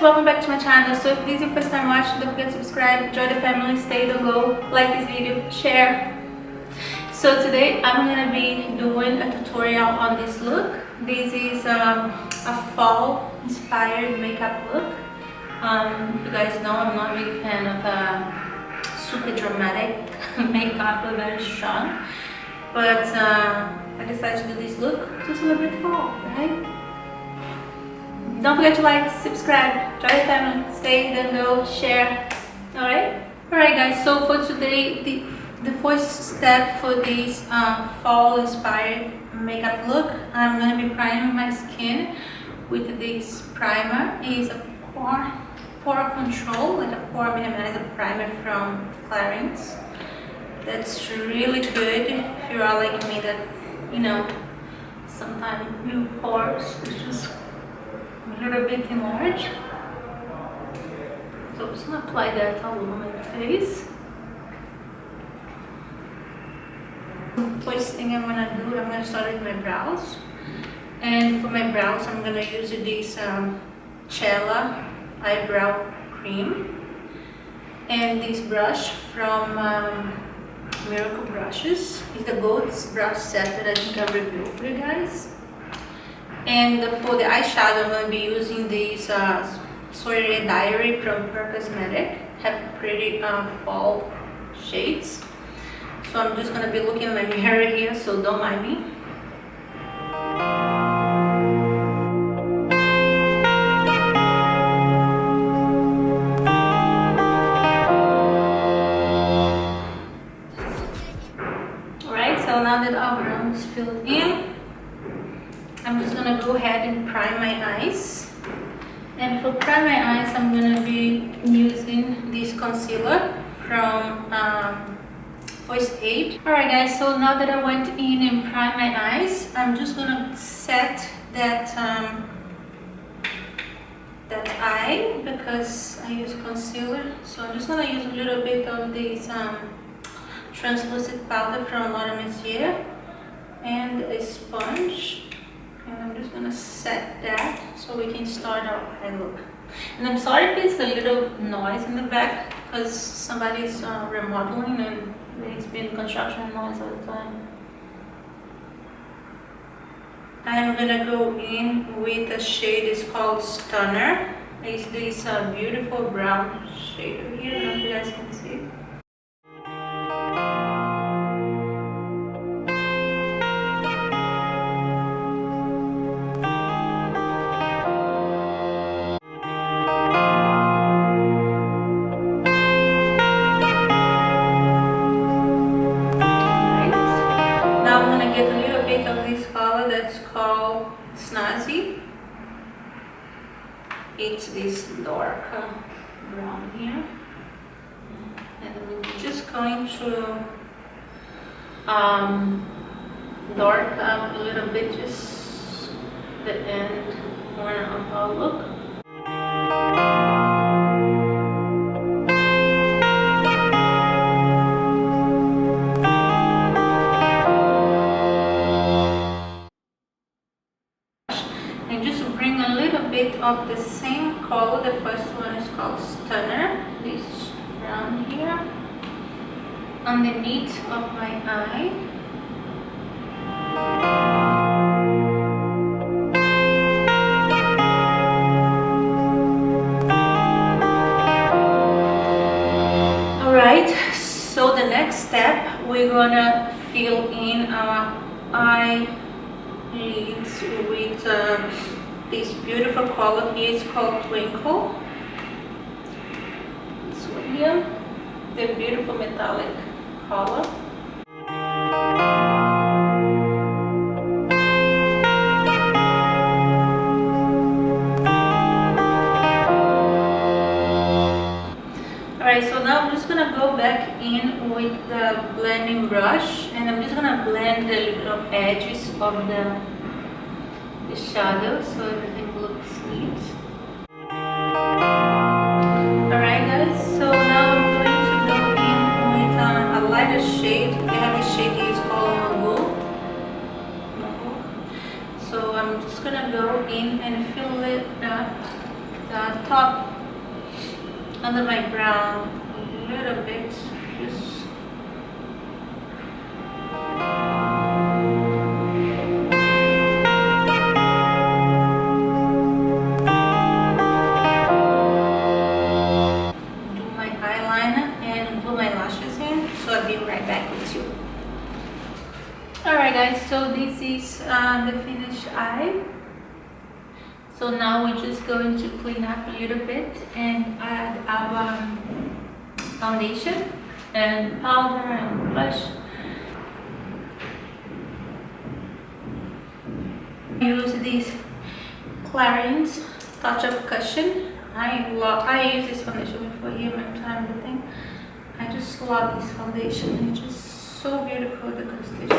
Welcome back to my channel. So if this is your first time watching, don't forget to subscribe, join the family, stay, don't go, like this video, share. So today I'm gonna be doing a tutorial on this look. This is a fall inspired makeup look. If you guys know, I'm not a big fan of super dramatic makeup or very strong, but I decided to do this look to celebrate fall, right? Don't forget to like, subscribe, join the family, stay, then go, share. Alright guys, so for today the first step for this fall inspired makeup look, I'm going to be priming my skin with this primer. It's a pore control, like a pore minimizer primer from Clarins. That's really good if you are like me, that you know sometimes your pores is just a little bit enlarged. So I'm just gonna apply that all over my face. First thing I'm gonna do, I'm gonna start with my brows. And for my brows, I'm gonna use this Cella eyebrow cream and this brush from Miracle Brushes. It's the gold brush set that I think I reviewed for you guys. And for the eyeshadow, I'm going to be using this Soiree Diary from Pure Cosmetic. Have pretty fall shades. So I'm just going to be looking at my mirror here, so don't mind me. Alright, so now that our brown is filled in, I'm just gonna go ahead and prime my eyes. And for prime my eyes, I'm gonna be using this concealer from First Aid. Alright guys, so now that I went in and primed my eyes, I'm just gonna set that eye because I use concealer. So I'm just gonna use a little bit of this translucent powder from Laura Mercier and a sponge. And I'm just gonna set that so we can start our eye look. And I'm sorry if it's a little noise in the back because somebody's remodeling and it's been construction noise all the time. I'm gonna go in with a shade, it's called Stunner. It's this beautiful brown shade over here. I don't know if you guys can see. Get a little bit of this color that's called Snazzy. It's this dark brown here, and I'm just going to dark up a little bit, just the end corner of our look. And just bring a little bit of the same color. The first one is called Stunner, this brown here, underneath of my eye. Alright, so the next step, we're gonna fill in our eyelids with this beautiful color here. It's called Twinkle. This one here, the beautiful metallic color. Alright, so now I'm just gonna go back in with the blending brush and I'm just gonna blend the little edges of the shadow so everything looks neat. Alright guys, so now I'm going to go in with a lighter shade. If you have a shade here, it's called Mango. So I'm just gonna go in and fill it the top under my brow a little bit. Just Alright guys, so this is the finished eye. So now we're just going to clean up a little bit and add our foundation and powder and blush. Use this Clarins Touch of Cushion. I use this foundation before here my time, but thing. I just love this foundation. It's just so beautiful, the consistency.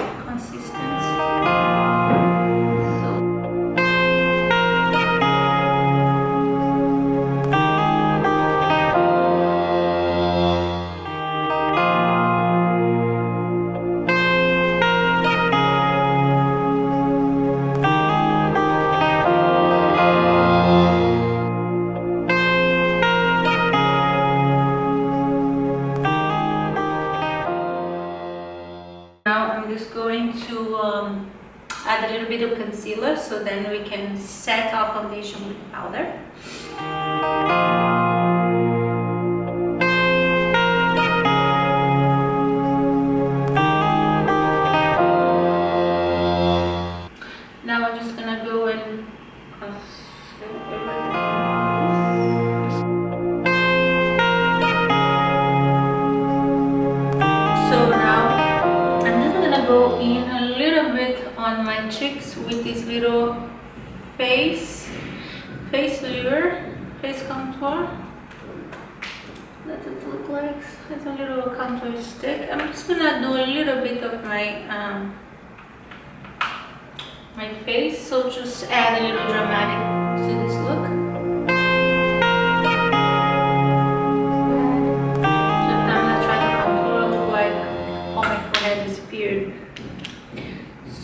Now I'm just going to add a little bit of concealer so then we can set our foundation with powder. Now I'm just gonna go and conceal everything. Go in a little bit on my cheeks with this little face contour. That it look like it's a little contour stick. I'm just gonna do a little bit of my my face, so just add a little dramatic to this look.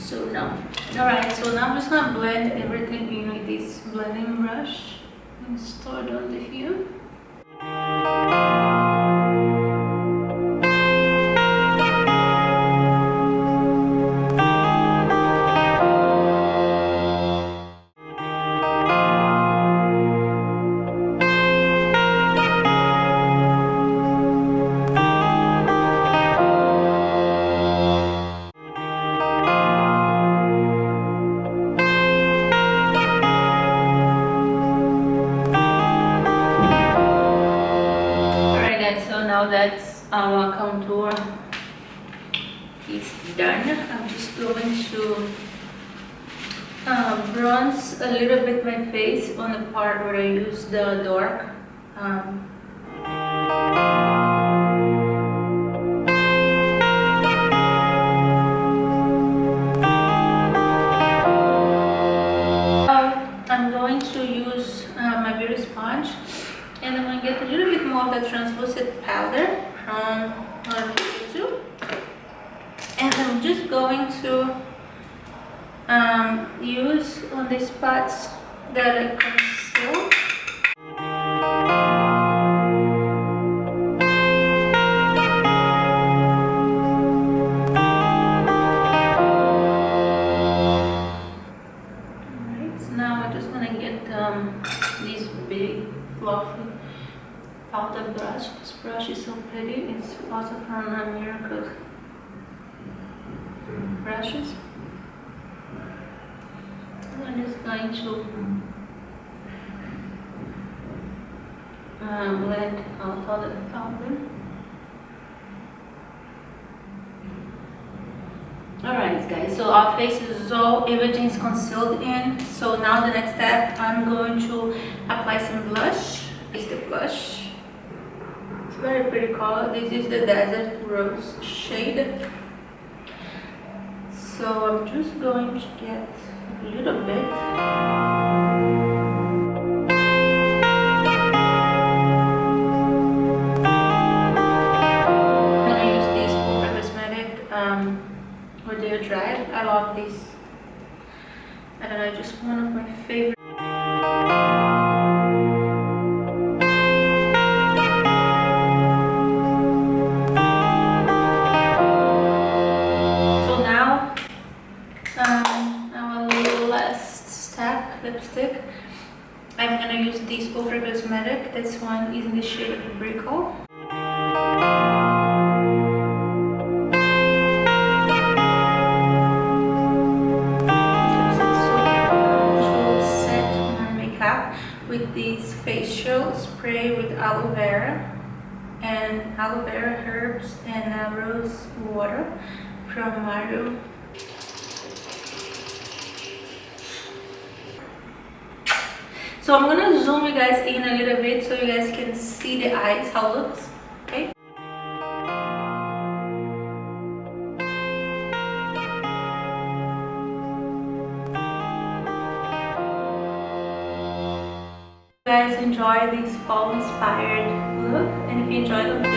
So now, alright, so now I'm just gonna blend everything in with this blending brush and start on the hue. Now that our contour is done, I'm just going to bronze a little bit my face on the part where I use the dark I'm going to use my beauty sponge. And I'm going to get a little bit more of the translucent powder from YouTube. And I'm just going to use on these spots that I conceal. Alright, so now I'm just going to get this big fluffy powder brush. This brush is so pretty. It's also from Miracle brushes. I'm just going to blend out all the powder. Alright guys, so our face is everything is concealed in. So now the next step, I'm going to apply some blush. This is the blush. It's very pretty color. This is the Desert Rose shade. So I'm just going to get a little bit. I'm gonna use this Ultra Cosmetic Rodeo Drive. I love this. I don't know, just one of my favorite. Ultra Cosmetic. This one is in the shade of Brickle. With this facial spray with aloe vera and aloe vera herbs and rose water from Mario. So I'm gonna zoom you guys in a little bit so you guys can see the eyes, how it looks. Okay. Guys, enjoy this fall inspired look, and if you enjoyed it,